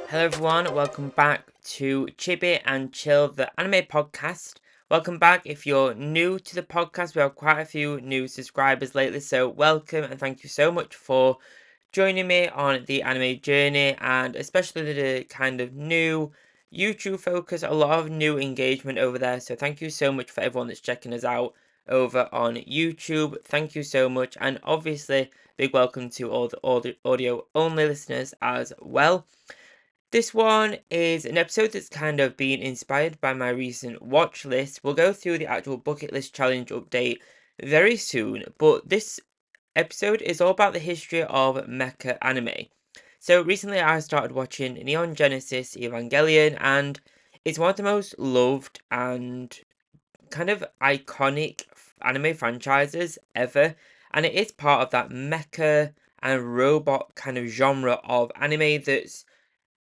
Hello everyone, welcome back to Chibi and Chill, the anime podcast. Welcome back. If you're new to the podcast, we have quite a few new subscribers lately, so welcome and thank you so much for joining me on the anime journey, and especially the kind of new YouTube focus, a lot of new engagement over there, so thank you so much for everyone that's checking us out over on YouTube. Thank you so much, and obviously big welcome to all the audio only listeners as well. This one is an episode that's kind of been inspired by my recent watch list. We'll go through the actual bucket list challenge update very soon, but this episode is all about the history of mecha anime. So recently I started watching Neon Genesis Evangelion, and it's one of the most loved and kind of iconic anime franchises ever, and it is part of that mecha and robot kind of genre of anime that's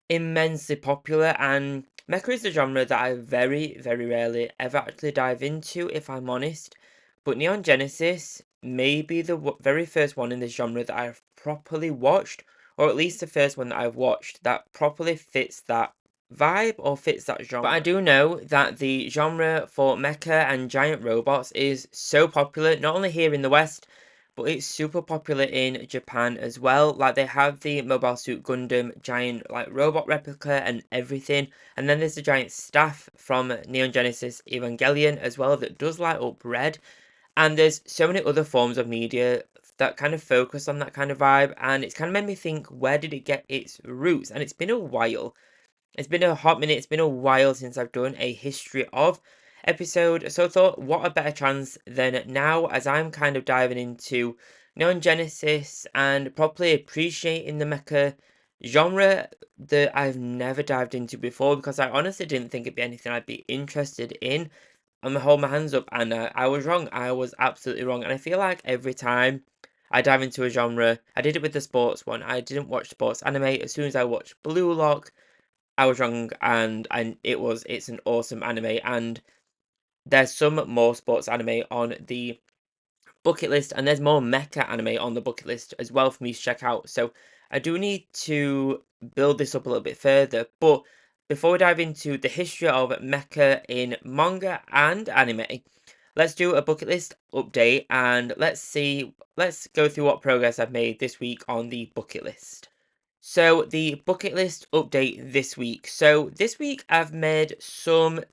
immensely popular, and mecha is a genre that I very, very rarely ever actually dive into, if I'm honest. But Neon Genesis may be the very first one in this genre that I've properly watched, or at least the first one that I've watched that properly fits that vibe or fits that genre. But I do know that the genre for mecha and giant robots is so popular, not only here in the West, but it's super popular in Japan as well. Like, they have the Mobile Suit Gundam giant like robot replica and everything. And then there's the giant staff from Neon Genesis Evangelion as well that does light up red. And there's so many other forms of media that kind of focus on that kind of vibe. And it's kind of made me think, where did it get its roots? And it's been a while. It's been a hot minute, it's been a while since I've done a history of episode, so I thought, what a better chance than now, as I'm kind of diving into Neon Genesis and properly appreciating the mecha genre that I've never dived into before, because I honestly didn't think it'd be anything I'd be interested in. I'm gonna hold my hands up, and I was wrong. I was absolutely wrong, and I feel like every time I dive into a genre, I did it with the sports one. I didn't watch sports anime. As soon as I watched Blue Lock, I was wrong, and it's an awesome anime, and there's some more sports anime on the bucket list, and there's more mecha anime on the bucket list as well for me to check out. So I do need to build this up a little bit further, but before we dive into the history of mecha in manga and anime, let's do a bucket list update, and let's go through what progress I've made this week on the bucket list. So the bucket list update this week. So this week I've made some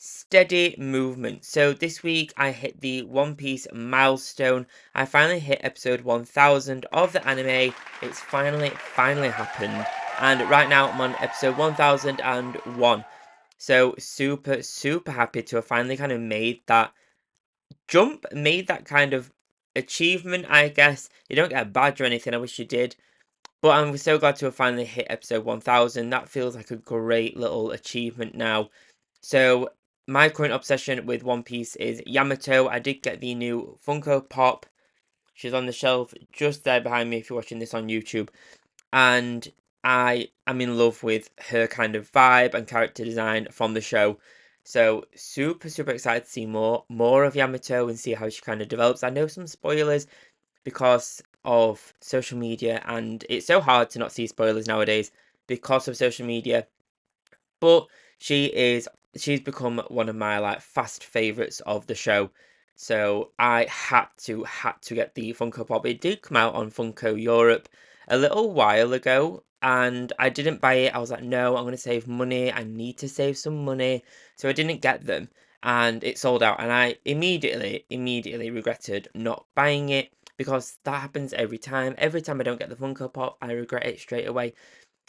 steady movement. So this week I hit the One Piece milestone. I finally hit episode 1000 of the anime. It's finally happened. And right now I'm on episode 1001. So super happy to have finally kind of made that jump, made that kind of achievement, I guess. You don't get a badge or anything, I wish you did. But I'm so glad to have finally hit episode 1000. That feels like a great little achievement now. So, my current obsession with One Piece is Yamato. I did get the new Funko Pop. She's on the shelf just there behind me if you're watching this on YouTube. And I am in love with her kind of vibe and character design from the show. So, super excited to see more of Yamato and see how she kind of develops. I know some spoilers because of social media, and it's so hard to not see spoilers nowadays because of social media. But she's become one of my like fast favorites of the show. So I had to get the Funko Pop. It did come out on Funko Europe a little while ago, and I didn't buy it. I was like, no, I'm gonna save money. I need to save some money. So I didn't get them, and it sold out, and I immediately regretted not buying it, because that happens every time. Every time I don't get the Funko Pop, I regret it straight away.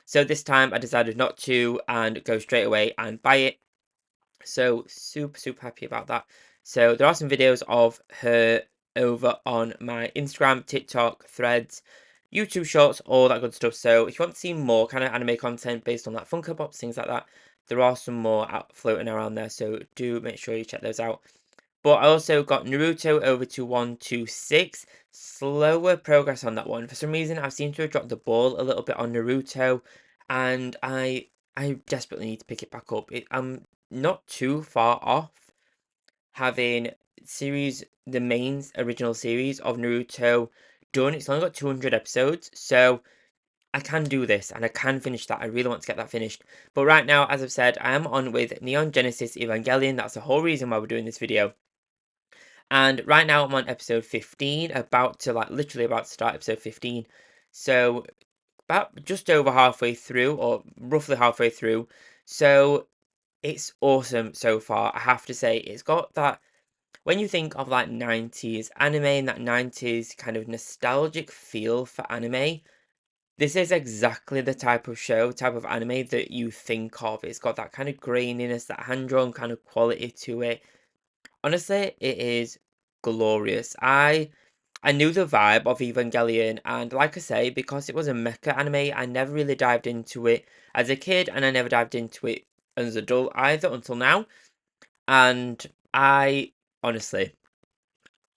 So this time I decided not to and go straight away and buy it. So super happy about that. So there are some videos of her over on my Instagram, TikTok, Threads, YouTube Shorts, all that good stuff. So if you want to see more kind of anime content based on that Funko Pops, things like that, there are some more out floating around there. So do make sure you check those out. But I also got Naruto over to 126. Slower progress on that one. For some reason, I seem to have dropped the ball a little bit on Naruto, and I desperately need to pick it back up. I'm not too far off having the main original series of Naruto done. It's only got 200 episodes, so I can do this and I can finish that. I really want to get that finished. But right now, as I've said, I am on with Neon Genesis Evangelion. That's the whole reason why we're doing this video. And right now I'm on episode 15, about to literally about to start episode 15. So about just over halfway through, or roughly halfway through. So it's awesome so far. I have to say, it's got that, when you think of like 90s anime and that 90s kind of nostalgic feel for anime, this is exactly the type of show, type of anime that you think of. It's got that kind of graininess, that hand-drawn kind of quality to it. Honestly, it is glorious. I knew the vibe of Evangelion, and like I say, because it was a mecha anime, I never really dived into it as a kid, and I never dived into it as an adult either until now. And I honestly,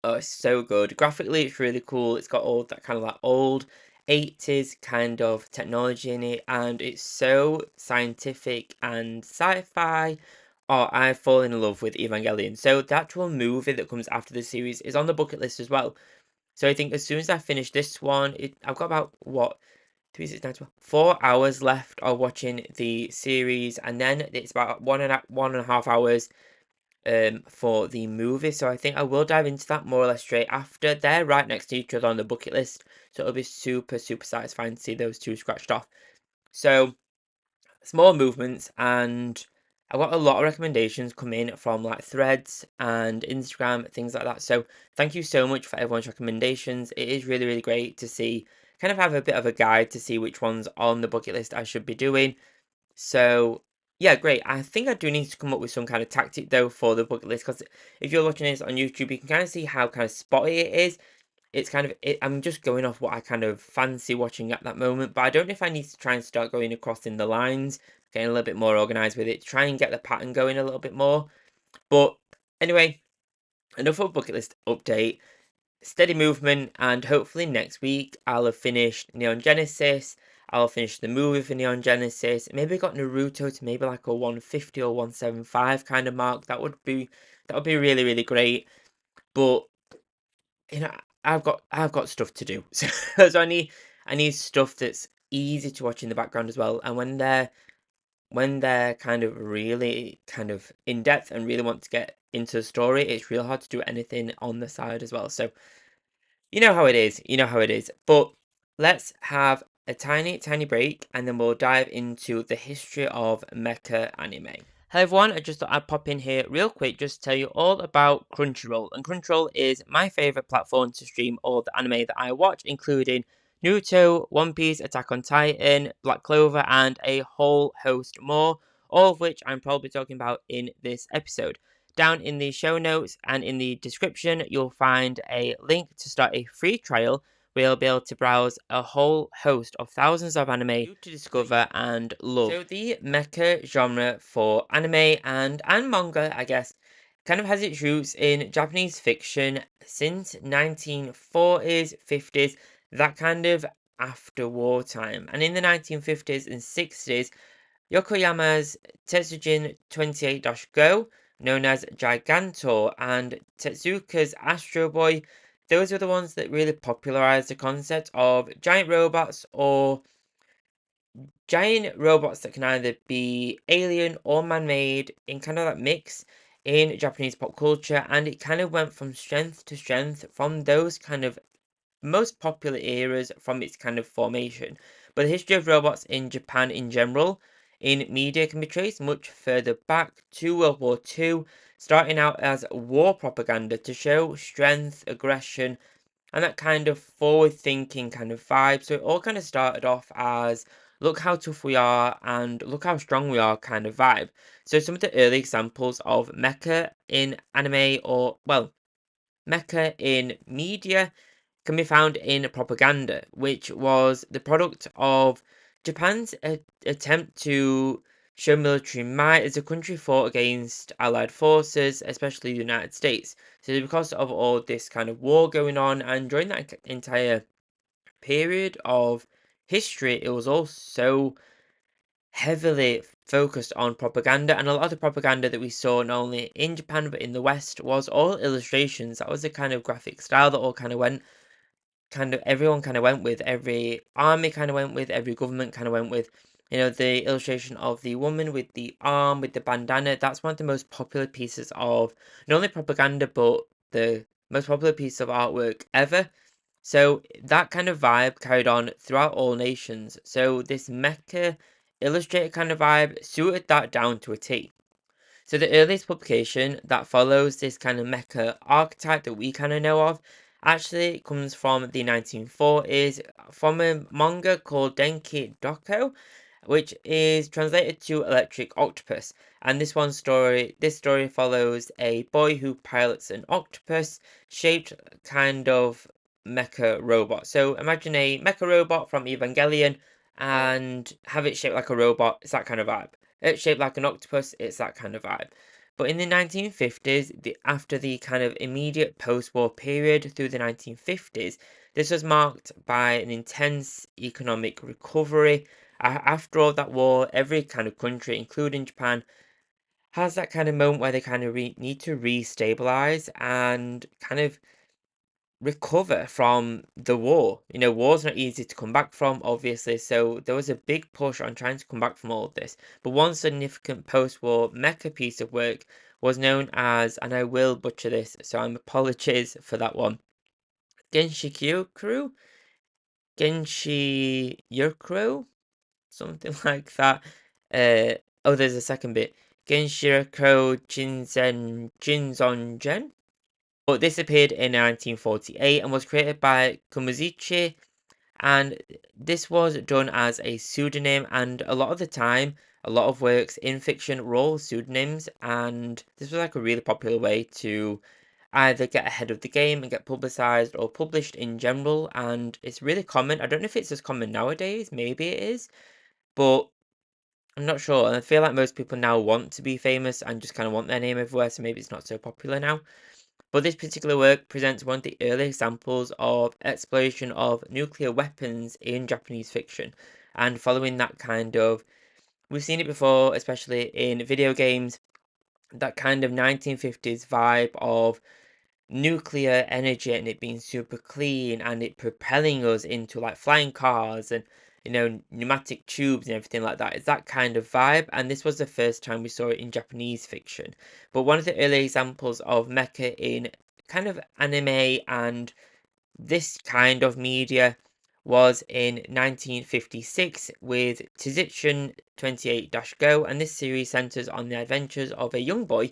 oh, it's so good. Graphically, it's really cool. It's got all that kind of like old 80s kind of technology in it, and it's so scientific and sci-fi. Oh, I've fallen in love with Evangelion. So the actual movie that comes after the series is on the bucket list as well. So I think as soon as I finish this one, I've got about what 3, 6, 9, 12, 4 hours left of watching the series, and then it's about 1.5 hours for the movie. So I think I will dive into that more or less straight after. They're right next to each other on the bucket list, so it'll be super super satisfying to see those two scratched off. So small movements, and I got a lot of recommendations come in from like threads and Instagram, things like that. So thank you so much for everyone's recommendations. It is really, really great to see, kind of have a bit of a guide to see which ones on the bucket list I should be doing. So yeah, great. I think I do need to come up with some kind of tactic though for the bucket list, because if you're watching this on YouTube, you can kind of see how kind of spotty it is. It's kind of I'm just going off what I kind of fancy watching at that moment, but I don't know if I need to try and start going across in the lines, getting a little bit more organized with it, try and get the pattern going a little bit more. But anyway, enough of a bucket list update. Steady movement, and hopefully next week I'll have finished Neon Genesis. I'll finish the movie for Neon Genesis. Maybe got Naruto to maybe like a 150 or 175 kind of mark. That would be really really great. But you know, I've got stuff to do. So I need stuff that's easy to watch in the background as well. And when they're kind of really kind of in depth and really want to get into the story, it's real hard to do anything on the side as well. So you know how it is. You know how it is. But let's have a tiny, tiny break, and then we'll dive into the history of mecha anime. Hello everyone, I just thought I'd pop in here real quick just to tell you all about Crunchyroll. And Crunchyroll is my favourite platform to stream all the anime that I watch, including Naruto, One Piece, Attack on Titan, Black Clover, and a whole host more, all of which I'm probably talking about in this episode. Down in the show notes and in the description, you'll find a link to start a free trial where you'll be able to browse a whole host of thousands of anime to discover and love. So the mecha genre for anime and manga, I guess, kind of has its roots in Japanese fiction since 1940s, 50s, that kind of after wartime. And in the 1950s and 60s, Yokoyama's Tetsujin 28-Go, known as Gigantor, and Tezuka's Astro Boy, those were the ones that really popularized the concept of giant robots that can either be alien or man-made, in kind of that mix in Japanese pop culture, and it kind of went from strength to strength from those kind of most popular eras from its kind of formation. But the history of robots in Japan in general in media can be traced much further back to World War II, starting out as war propaganda to show strength, aggression, and that kind of forward thinking kind of vibe. So it all kind of started off as look how tough we are and look how strong we are kind of vibe. So some of the early examples of mecha in anime, or well, mecha in media, can be found in propaganda, which was the product of Japan's attempt to show military might as the country fought against Allied forces, especially the United States. So, because of all this kind of war going on, and during that entire period of history, it was all so heavily focused on propaganda, and a lot of the propaganda that we saw not only in Japan but in the West was all illustrations. That was the kind of graphic style that all kind of went kind of everyone kind of went with, every army kind of went with, every government kind of went with. The illustration of the woman with the arm, with the bandana, that's one of the most popular pieces of not only propaganda, but the most popular piece of artwork ever. So that kind of vibe carried on throughout all nations. So this mecha illustrated kind of vibe suited that down to a T. So the earliest publication that follows this kind of mecha archetype that we kind of know of actually comes from the 1940s from a manga called Denki Doko, which is translated to Electric Octopus. And this story follows a boy who pilots an octopus shaped kind of mecha robot. So imagine a mecha robot from Evangelion and have it shaped like a robot. It's that kind of vibe. It's shaped like an octopus. It's that kind of vibe. But in the 1950s, after the kind of immediate post-war period through the 1950s, this was marked by an intense economic recovery. After all that war, every kind of country, including Japan, has that kind of moment where they kind of need to re-stabilize and kind of recover from the war. War's not easy to come back from, obviously, so there was a big push on trying to come back from all of this. But one significant post-war mecha piece of work was known as, and I will butcher this, so I'm apologies for that one, Genshikyo Genshi Yokuro, something like that. There's a second bit. Genshirako Jinzongen. But this appeared in 1948 and was created by Kumuzichi, and this was done as a pseudonym, and a lot of the time, a lot of works in fiction were all pseudonyms, and this was like a really popular way to either get ahead of the game and get publicized or published in general, and it's really common. I don't know if it's as common nowadays, maybe it is, but I'm not sure, and I feel like most people now want to be famous and just kind of want their name everywhere, so maybe it's not so popular now. But this particular work presents one of the early examples of exploration of nuclear weapons in Japanese fiction. And following that kind of, we've seen it before, especially in video games, that kind of 1950s vibe of nuclear energy and it being super clean and it propelling us into like flying cars and pneumatic tubes and everything like that. It's that kind of vibe, and this was the first time we saw it in Japanese fiction. But one of the early examples of mecha in kind of anime and this kind of media was in 1956 with Tizitchen 28-Go, and this series centers on the adventures of a young boy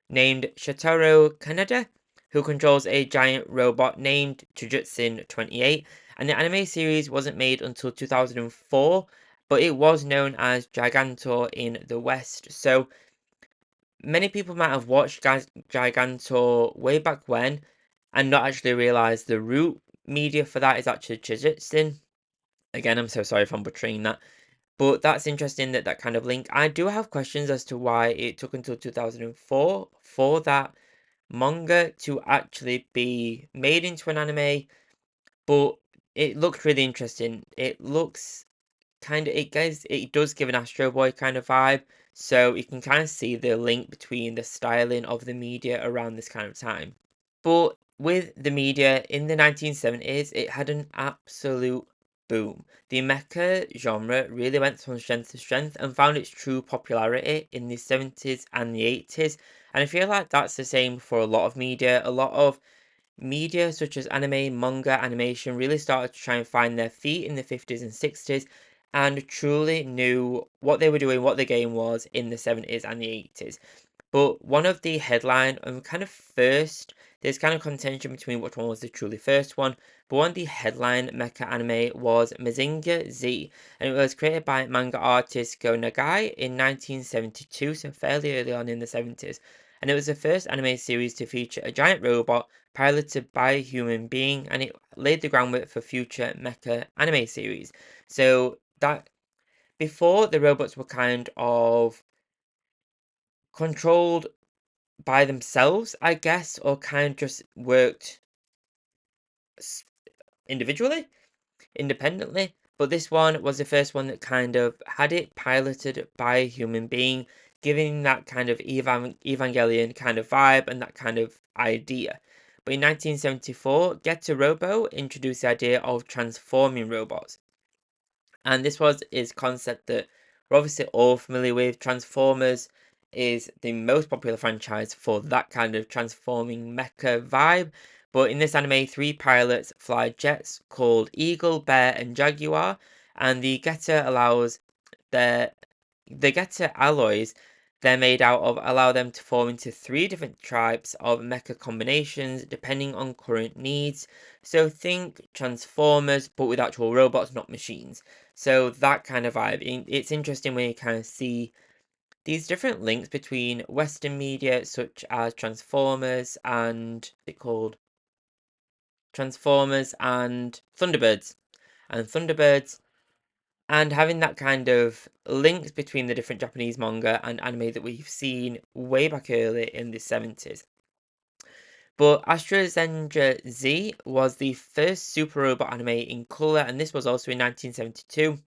named Shotaro Kaneda, who controls a giant robot named Jujutsu 28. And the anime series wasn't made until 2004, but it was known as Gigantor in the West. So many people might have watched Gigantor way back when and not actually realize the root media for that is actually Jujutsu. Again, I'm so sorry if I'm butchering that. But that's interesting that kind of link. I do have questions as to why it took until 2004 for that manga to actually be made into an anime, but it looks really interesting. It looks it does give an Astro Boy kind of vibe, so you can kind of see the link between the styling of the media around this kind of time. But with the media in the 1970s, it had an absolute boom. The mecha genre really went from strength to strength and found its true popularity in the 70s and the 80s. And I feel like that's the same for a lot of media. A lot of media, such as anime, manga, animation, really started to try and find their feet in the 50s and 60s and truly knew what they were doing, what the game was in the 70s and the 80s. But one of the headline and kind of first, there's kind of contention between which one was the truly first one, but one of the headline mecha anime was Mazinger Z, and it was created by manga artist Go Nagai in 1972, so fairly early on in the 70s. And it was the first anime series to feature a giant robot piloted by a human being, and it laid the groundwork for future mecha anime series. So that before the robots were kind of controlled by themselves, I guess, or kind of just worked individually, independently. But this one was the first one that kind of had it piloted by a human being, giving that kind of Evangelion kind of vibe and that kind of idea. But in 1974, Getter Robo introduced the idea of transforming robots. And this was his concept that we're obviously all familiar with. Transformers is the most popular franchise for that kind of transforming mecha vibe. But in this anime, three pilots fly jets called Eagle, Bear, and Jaguar. And the Getter allows their the Getter alloys they're made out of allow them to form into three different types of mecha combinations depending on current needs. So think Transformers, but with actual robots, not machines. So that kind of vibe. It's interesting when you kind of see these different links between Western media, such as Transformers and Thunderbirds, and having that kind of links between the different Japanese manga and anime that we've seen way back early in the 70s. But AstroZenja Z was the first super robot anime in colour, and this was also in 1972.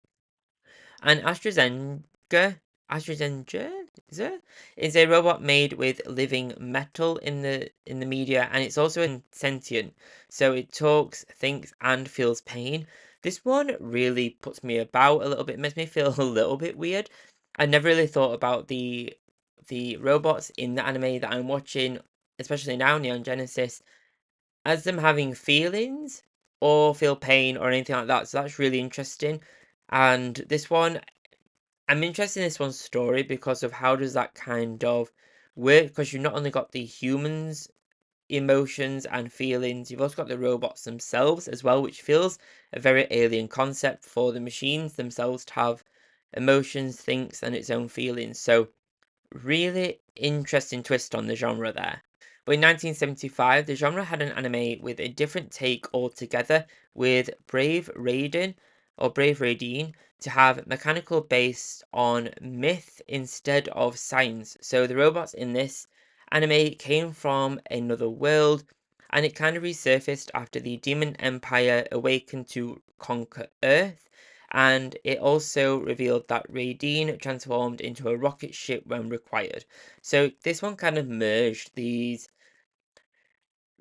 And AstroZenja is a robot made with living metal in the media, and it's also sentient, so it talks, thinks, and feels pain. This one really puts me about a little bit, makes me feel a little bit weird. I never really thought about the robots in the anime that I'm watching, especially now, Neon Genesis, as them having feelings or feel pain or anything like that. So that's really interesting. And this one, I'm interested in this one's story because of how does that kind of work? Because you've not only got the humans' emotions and feelings, you've also got the robots themselves as well, which feels a very alien concept for the machines themselves to have emotions, thinks, and its own feelings. So really interesting twist on the genre there. But in 1975, the genre had an anime with a different take altogether, with Brave Raideen to have mechanical based on myth instead of science. So the robots in this anime came from another world, and it kind of resurfaced after the Demon Empire awakened to conquer Earth, and it also revealed that Raideen transformed into a rocket ship when required. So this one kind of merged these.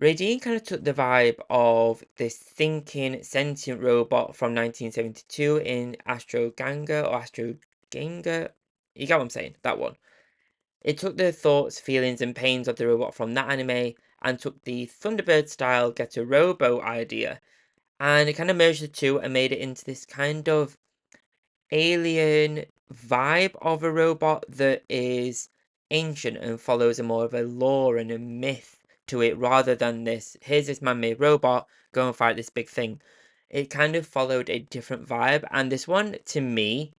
Raideen kind of took the vibe of this thinking sentient robot from 1972 in Astro Ganga or Astro Ganga. You get what I'm saying? That one. It took the thoughts, feelings, and pains of the robot from that anime and took the Thunderbird style Get a Robo idea, and it kind of merged the two and made it into this kind of alien vibe of a robot that is ancient and follows a more of a lore and a myth to it rather than this here's this man-made robot, go and fight this big thing. It kind of followed a different vibe, and this one to me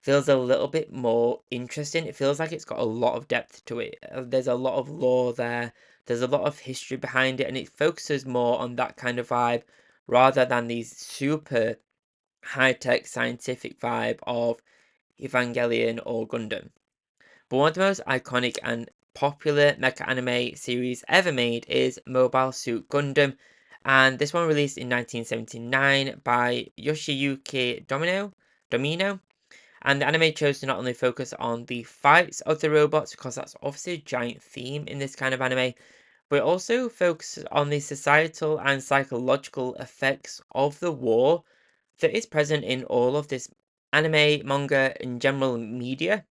feels a little bit more interesting. It feels like it's got a lot of depth to it. There's a lot of lore there, there's a lot of history behind it, and it focuses more on that kind of vibe rather than these super high-tech scientific vibe of Evangelion or Gundam. But one of the most iconic and popular mecha anime series ever made is Mobile Suit Gundam, and this one released in 1979 by Yoshiyuki Domino. And the anime chose to not only focus on the fights of the robots, because that's obviously a giant theme in this kind of anime, but it also focuses on the societal and psychological effects of the war that is present in all of this anime, manga, and general media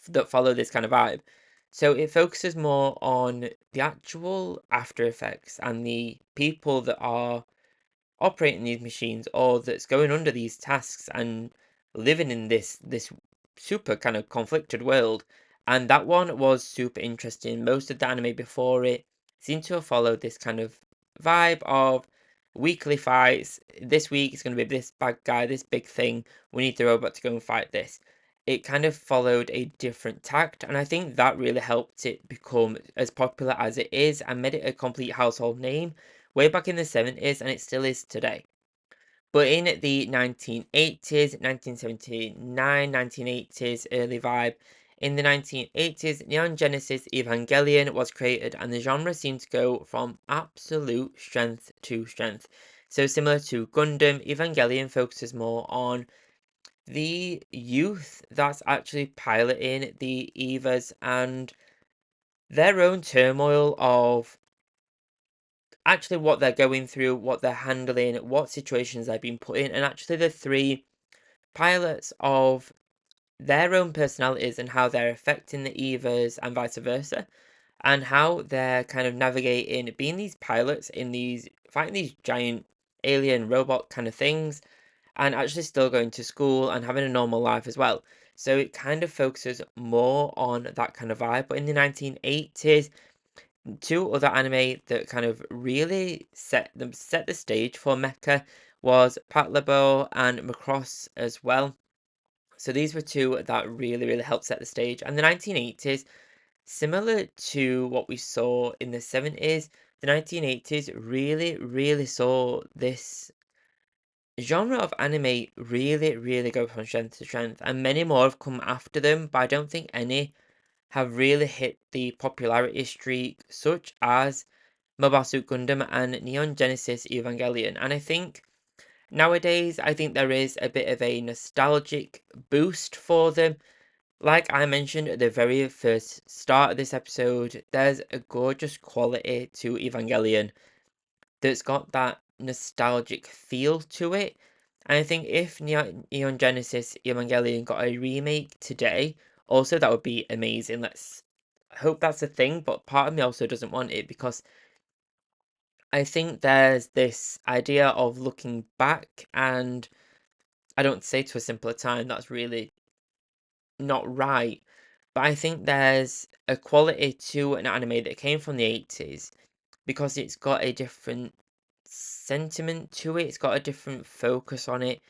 that follow this kind of vibe. So it focuses more on the actual after effects and the people that are operating these machines or that's going under these tasks and living in this super kind of conflicted world. And that one was super interesting. Most of the anime before it seemed to have followed this kind of vibe of weekly fights. This week it's going to be this bad guy, this big thing. We need the robot to go and fight this. It kind of followed a different tact, and I think that really helped it become as popular as it is and made it a complete household name way back in the 70s, and it still is today. But in the 1980s, 1979, 1980s, early vibe, in the 1980s, Neon Genesis Evangelion was created, and the genre seemed to go from absolute strength to strength. So, similar to Gundam, Evangelion focuses more on the youth that's actually piloting the EVAs and their own turmoil of actually what they're going through, what they're handling, what situations they've been put in, and actually the three pilots of their own personalities and how they're affecting the Evas and vice versa, and how they're kind of navigating being these pilots in these fighting these giant alien robot kind of things, and actually still going to school and having a normal life as well. So it kind of focuses more on that kind of vibe. But in the 1980s, two other anime that kind of really set the stage for Mecha was Patlabor and Macross as well. So these were two that really helped set the stage. And the 1980s, similar to what we saw in the 70s, the 1980s really saw this genre of anime really go from strength to strength, and many more have come after them, but I don't think any have really hit the popularity streak, such as Mobile Suit Gundam and Neon Genesis Evangelion. And I think nowadays, I think there is a bit of a nostalgic boost for them. Like I mentioned at the very first start of this episode, there's a gorgeous quality to Evangelion that's got that nostalgic feel to it. And I think if Neon Genesis Evangelion got a remake today, also that would be amazing. Let's hope that's a thing, but part of me also doesn't want it because I think there's this idea of looking back, and I don't say to a simpler time, that's really not right. But I think there's a quality to an anime that came from the 80s because it's got a different sentiment to it, it's got a different focus on it.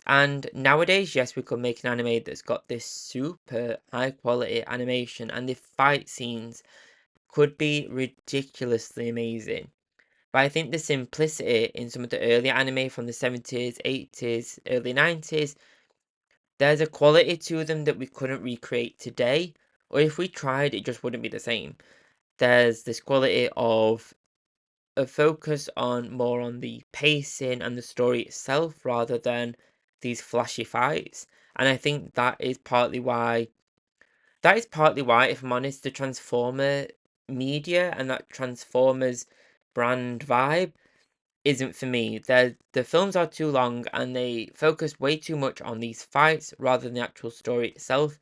And nowadays, yes, we could make an anime that's got this super high quality animation, and the fight scenes could be ridiculously amazing. But I think the simplicity in some of the earlier anime from the 70s, 80s, early 90s, there's a quality to them that we couldn't recreate today. Or if we tried, it just wouldn't be the same. There's this quality of a focus on more on the pacing and the story itself rather than these flashy fights. And I think that is partly why, if I'm honest, the Transformer media and that Transformers brand vibe isn't for me. The films are too long and they focus way too much on these fights rather than the actual story itself.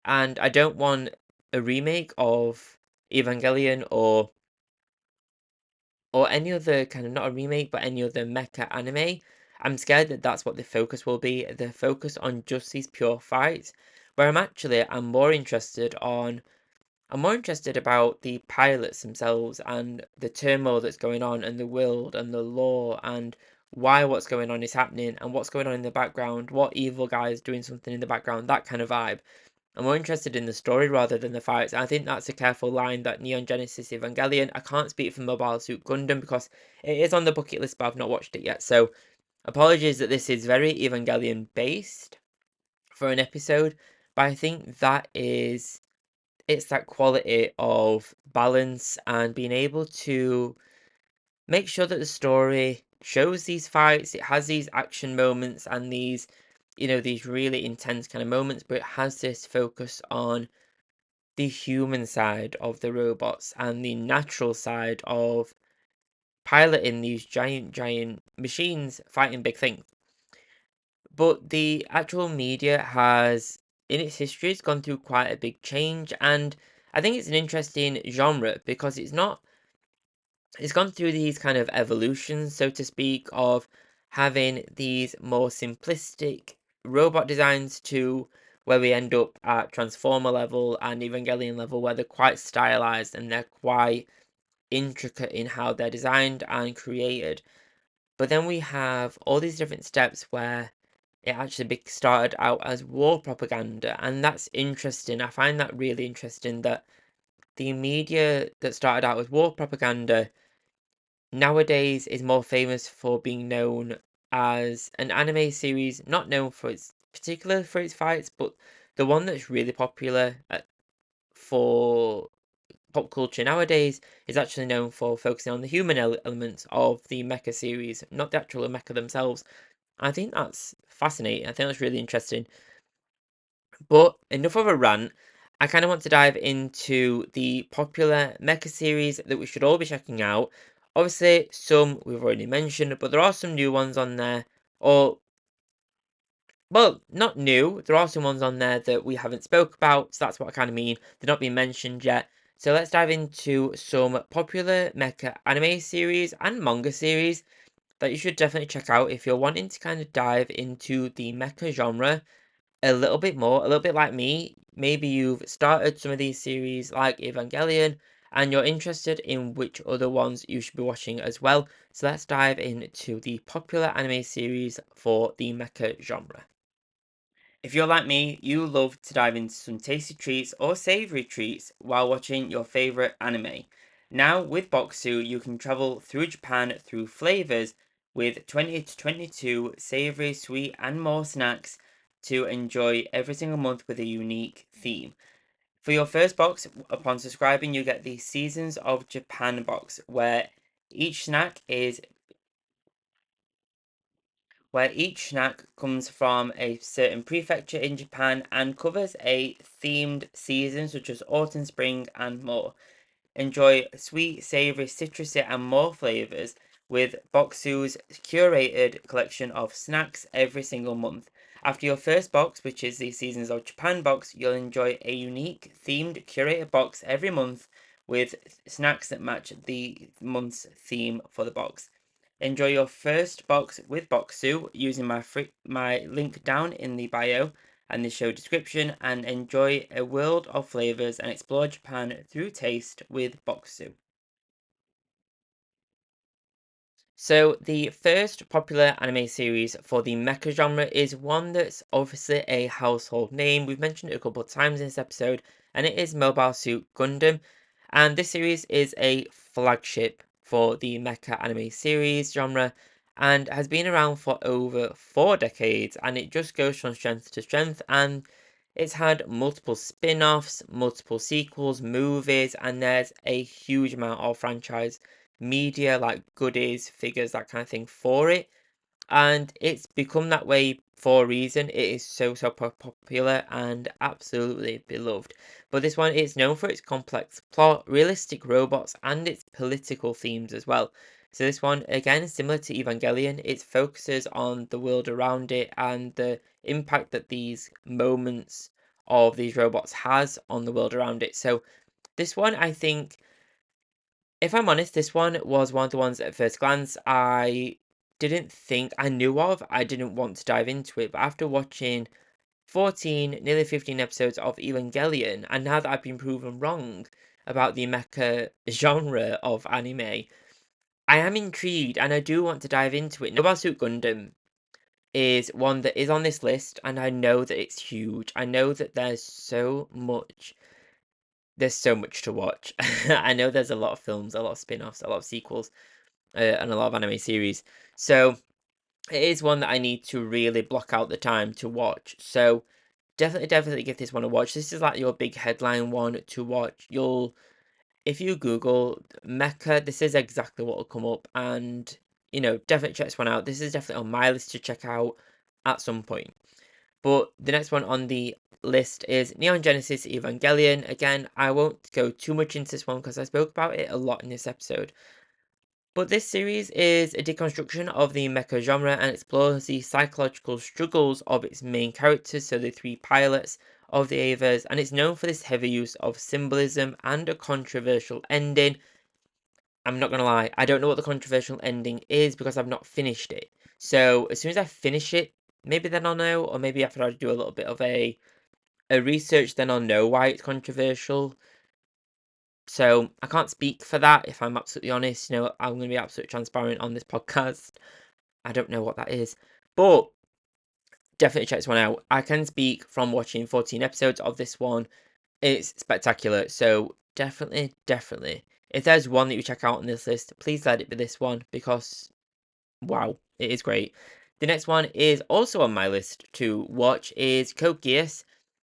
And I don't want a remake of Evangelion or any other kind of not a remake but any other mecha anime. I'm scared that that's what the focus will be. The focus on just these pure fights, where I'm more interested about the pilots themselves and the turmoil that's going on and the world and the lore and why what's going on is happening and what's going on in the background, what evil guy is doing something in the background, that kind of vibe. I'm more interested in the story rather than the fights. And I think that's a careful line that Neon Genesis Evangelion. I can't speak for Mobile Suit Gundam because it is on the bucket list, but I've not watched it yet. So apologies that this is very Evangelion based for an episode, but I think it's that quality of balance and being able to make sure that the story shows these fights, it has these action moments and these really intense kind of moments, but it has this focus on the human side of the robots and the natural side of piloting these giant machines fighting big things. But the actual media has, in its history, it's gone through quite a big change, and I think it's an interesting genre because it's gone through these kind of evolutions, so to speak, of having these more simplistic robot designs to where we end up at Transformer level and Evangelion level, where they're quite stylized and they're quite intricate in how they're designed and created. But then we have all these different steps where it actually started out as war propaganda, and that's interesting. I find that really interesting that the media that started out as war propaganda nowadays is more famous for being known as an anime series, not known for its particular for its fights, but the one that's really popular for pop culture nowadays is actually known for focusing on the human elements of the mecha series, not the actual mecha themselves. I think that's fascinating. I think that's really interesting. But enough of a rant. I kind of want to dive into the popular mecha series that we should all be checking out. Obviously, some we've already mentioned, but there are some new ones on there, or well, not new. There are some ones on there that we haven't spoke about, so that's what I kind of mean. They're not being mentioned yet. So let's dive into some popular mecha anime series and manga series that you should definitely check out if you're wanting to kind of dive into the mecha genre a little bit more, a little bit like me. Maybe you've started some of these series like Evangelion and you're interested in which other ones you should be watching as well. So let's dive into the popular anime series for the mecha genre. If you're like me, you love to dive into some tasty treats or savory treats while watching your favorite anime. Now, with BOKKSU, you can travel through Japan through flavors with 20 to 22 savory, sweet, and more snacks to enjoy every single month with a unique theme. For your first box, upon subscribing, you get the Seasons of Japan box, where each snack comes from a certain prefecture in Japan and covers a themed season such as autumn, spring, and more. Enjoy sweet, savory, citrusy, and more flavors with BOKKSU's curated collection of snacks every single month. After your first box, which is the Seasons of Japan box, you'll enjoy a unique themed curated box every month with snacks that match the month's theme for the box. Enjoy your first box with BOKKSU using my link down in the bio and the show description, and enjoy a world of flavors and explore Japan through taste with BOKKSU. So the first popular anime series for the mecha genre is one that's obviously a household name. We've mentioned it a couple of times in this episode, and it is Mobile Suit Gundam. And this series is a flagship for the mecha anime series genre and has been around for over 4 decades, and it just goes from strength to strength, and it's had multiple spin-offs, multiple sequels, movies, and there's a huge amount of franchise media like goodies, figures, that kind of thing for it. And it's become that way for a reason. It is so popular and absolutely beloved. But this one is known for its complex plot, realistic robots, and its political themes as well. So this one, again, similar to Evangelion, it focuses on the world around it and the impact that these moments of these robots has on the world around it. So this one, I think, if I'm honest, this one was one of the ones at first glance I didn't think I knew of. I didn't want to dive into it, but after watching 14, nearly 15 episodes of Evangelion, and now that I've been proven wrong about the mecha genre of anime, I am intrigued and I do want to dive into it. Mobile Suit Gundam is one that is on this list, and I know that it's huge. I know that there's so much to watch. I know there's a lot of films, a lot of spin-offs, a lot of sequels, and a lot of anime series. So it is one that I need to really block out the time to watch. So definitely give this one a watch. This is like your big headline one to watch. If you Google Mecha, this is exactly what will come up, and definitely check this one out. This is definitely on my list to check out at some point. But the next one on the list is Neon Genesis Evangelion. Again, I won't go too much into this one because I spoke about it a lot in this episode. But this series is a deconstruction of the mecha genre and explores the psychological struggles of its main characters, so the three pilots of the Avas, and it's known for this heavy use of symbolism and a controversial ending. I'm not gonna lie, I don't know what the controversial ending is because I've not finished it. So as soon as I finish it, maybe then I'll know, or maybe after I do a little bit of a research, then I'll know why it's controversial. So I can't speak for that if I'm absolutely honest. I'm going to be absolutely transparent on this podcast. I don't know what that is, but definitely check this one out. I can speak from watching 14 episodes of this one. It's spectacular. So definitely. If there's one that you check out on this list, please let it be this one because wow, it is great. The next one is also on my list to watch is Code Geass.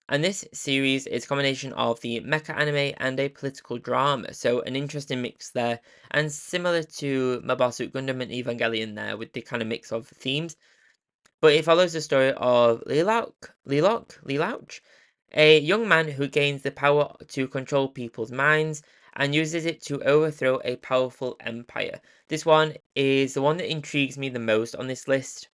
And this series is a combination of the mecha anime and a political drama. So an interesting mix there. And similar to Mobile Suit Gundam and Evangelion there with the kind of mix of themes. But it follows the story of Lelouch, a young man who gains the power to control people's minds and uses it to overthrow a powerful empire. This one is the one that intrigues me the most on this list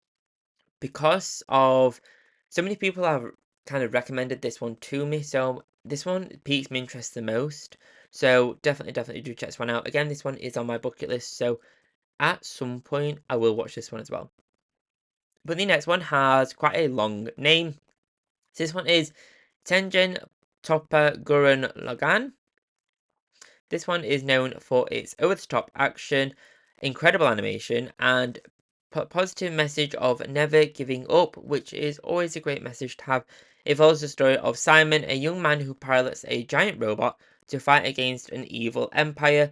because of so many people have kind of recommended this one to me, so this one piques my interest the most. So definitely do check this one out. Again, this one is on my bucket list, so at some point I will watch this one as well. But the next one has quite a long name. So this one is Tengen Toppa Gurren Lagann. This one is known for its over-the-top action, incredible animation, and positive message of never giving up, which is always a great message to have. It follows the story of Simon, a young man who pilots a giant robot to fight against an evil empire.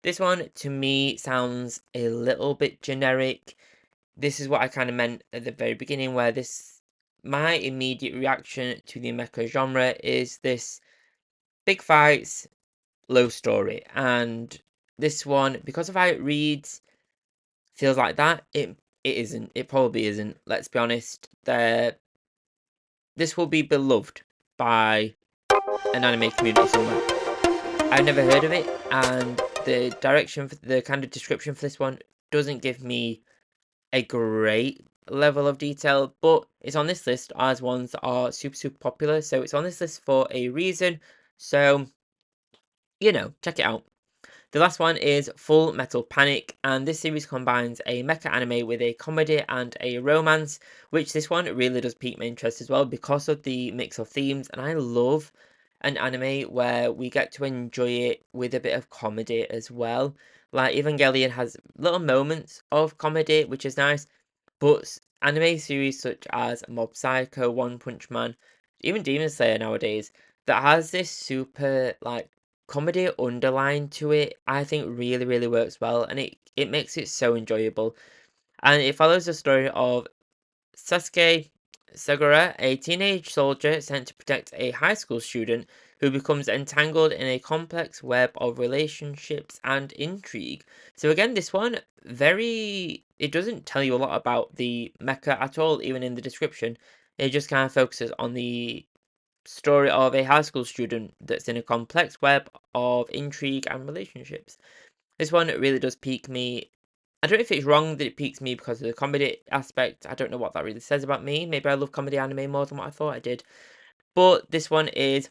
This one, to me, sounds a little bit generic. This is what I kind of meant at the very beginning, where my immediate reaction to the mecha genre is this big fights, low story. And this one, because of how it reads, feels like that. It isn't. It probably isn't. Let's be honest. This will be beloved by an anime community somewhere. I've never heard of it, and the direction, the kind of description for this one doesn't give me a great level of detail, but it's on this list as ones that are super popular, so it's on this list for a reason. So, check it out. The last one is Full Metal Panic, and this series combines a mecha anime with a comedy and a romance, which this one really does pique my interest as well because of the mix of themes, and I love an anime where we get to enjoy it with a bit of comedy as well. Like Evangelion has little moments of comedy, which is nice, but anime series such as Mob Psycho, One Punch Man, even Demon Slayer nowadays, that has this super comedy underline to it, I think really works well, and it makes it so enjoyable. And it follows the story of Sasuke Segura, a teenage soldier sent to protect a high school student who becomes entangled in a complex web of relationships and intrigue. So again, this one, it doesn't tell you a lot about the mecha at all, even in the description. It just kind of focuses on the story of a high school student that's in a complex web of intrigue and relationships. This one really does pique me. I don't know if it's wrong that it piques me because of the comedy aspect. I don't know what that really says about me. Maybe I love comedy anime more than what I thought I did. But this one is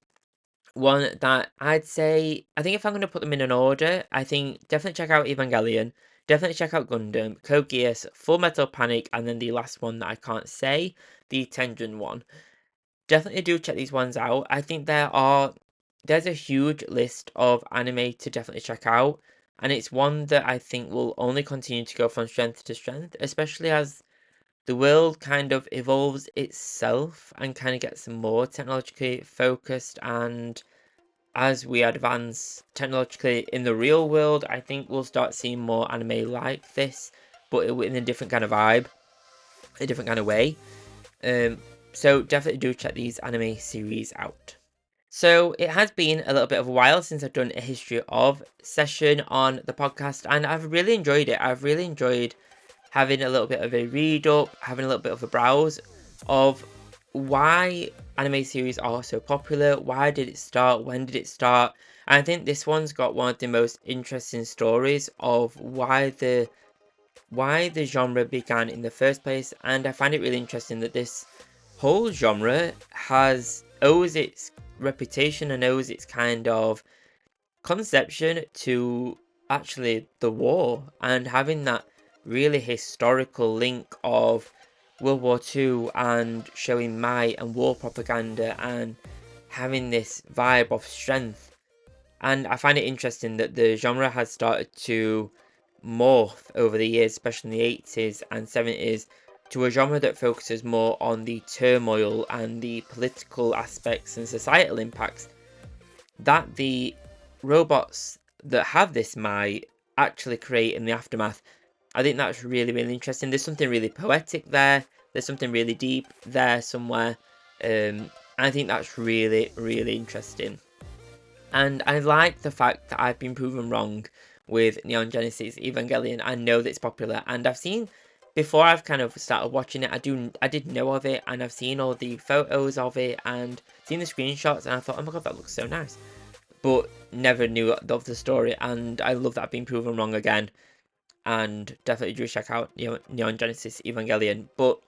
one that I'd say, I think if I'm going to put them in an order, I think definitely check out Evangelion, definitely check out Gundam, Code Geass, Full Metal Panic, and then the last one that I can't say, the Tengen one. Definitely do check these ones out. I think there's a huge list of anime to definitely check out, and it's one that I think will only continue to go from strength to strength, especially as the world kind of evolves itself and kind of gets more technologically focused, and as we advance technologically in the real world, I think we'll start seeing more anime like this, but in a different kind of vibe, a different kind of way. So definitely do check these anime series out. So it has been a little bit of a while since I've done a history of session on the podcast, and I've really enjoyed it. I've really enjoyed having a little bit of a read up, having a little bit of a browse of why anime series are so popular, why did it start, when did it start. And I think this one's got one of the most interesting stories of why the genre began in the first place, and I find it really interesting that this whole genre owes its reputation and owes its kind of conception to actually the war, and having that really historical link of World War II and showing might and war propaganda and having this vibe of strength. And I find it interesting that the genre has started to morph over the years, especially in the 80s and 70s, to a genre that focuses more on the turmoil and the political aspects and societal impacts that the robots that have this might actually create in the aftermath. I think that's really interesting. There's something really poetic there. There's something really deep there somewhere. I think that's really interesting. And I like the fact that I've been proven wrong with Neon Genesis Evangelion. I know that it's popular, and I've seen before I've kind of started watching it. I did know of it, and I've seen all the photos of it and seen the screenshots, and I thought, oh my god, that looks so nice. but never knew of the story, and I love that I've been proven wrong again. And definitely do check out Neon Genesis Evangelion. But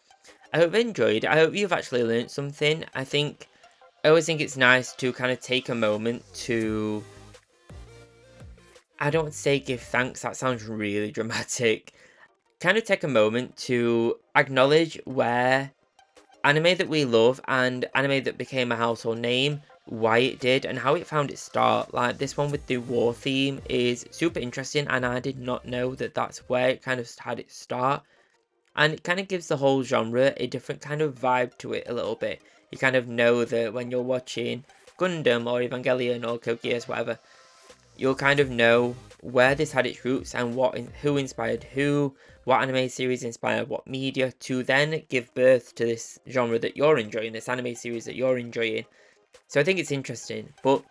I hope you enjoyed. I hope you've actually learned something. I always think it's nice to kind of take a moment to, I don't want to say give thanks, that sounds really dramatic. Kind of take a moment to acknowledge where anime that we love and anime that became a household name, why it did, and how it found its start. Like this one with the war theme is super interesting, and I did not know that that's where it kind of had its start. And it kind of gives the whole genre a different kind of vibe to it a little bit. You kind of know that when you're watching Gundam or Evangelion or Code Geass, whatever, you'll kind of know where this had its roots and who inspired who, what anime series inspired what media, to then give birth to this genre that you're enjoying, this anime series that you're enjoying. So I think it's interesting. But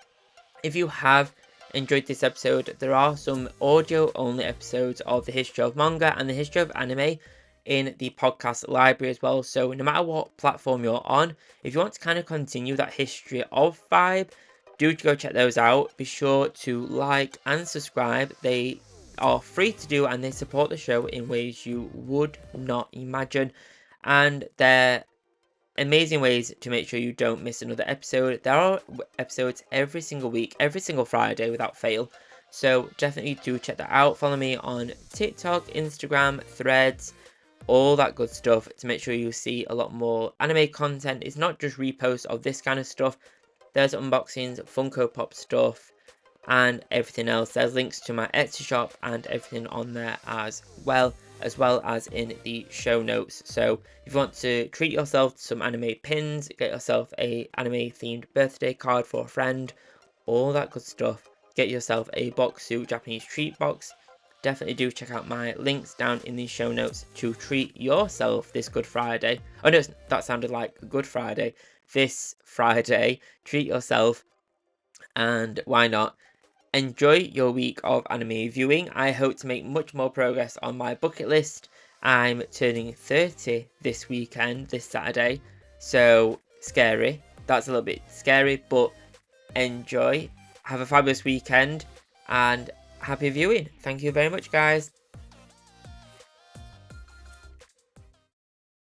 if you have enjoyed this episode, there are some audio only episodes of the history of manga and the history of anime in the podcast library as well. So no matter what platform you're on, if you want to kind of continue that history of vibe, do go check those out. Be sure to like and subscribe. They are free to do and they support the show in ways you would not imagine. And they're amazing ways to make sure you don't miss another episode. There are episodes every single week, every single Friday without fail. So definitely do check that out. Follow me on TikTok, Instagram, Threads, all that good stuff to make sure you see a lot more anime content. It's not just reposts of this kind of stuff. There's unboxings, Funko Pop stuff, and everything else. There's links to my Etsy shop and everything on there as well as in the show notes. So if you want to treat yourself to some anime pins, get yourself a anime themed birthday card for a friend, all that good stuff, get yourself a BOKKSU Japanese treat box. Definitely do check out my links down in the show notes to treat yourself this Good Friday. Oh no, that sounded like Good Friday. This Friday, treat yourself, and why not? Enjoy your week of anime viewing. I hope to make much more progress on my bucket list. I'm turning 30 this weekend, this Saturday. So, scary. That's a little bit scary, but enjoy. Have a fabulous weekend and happy viewing. Thank you very much, guys.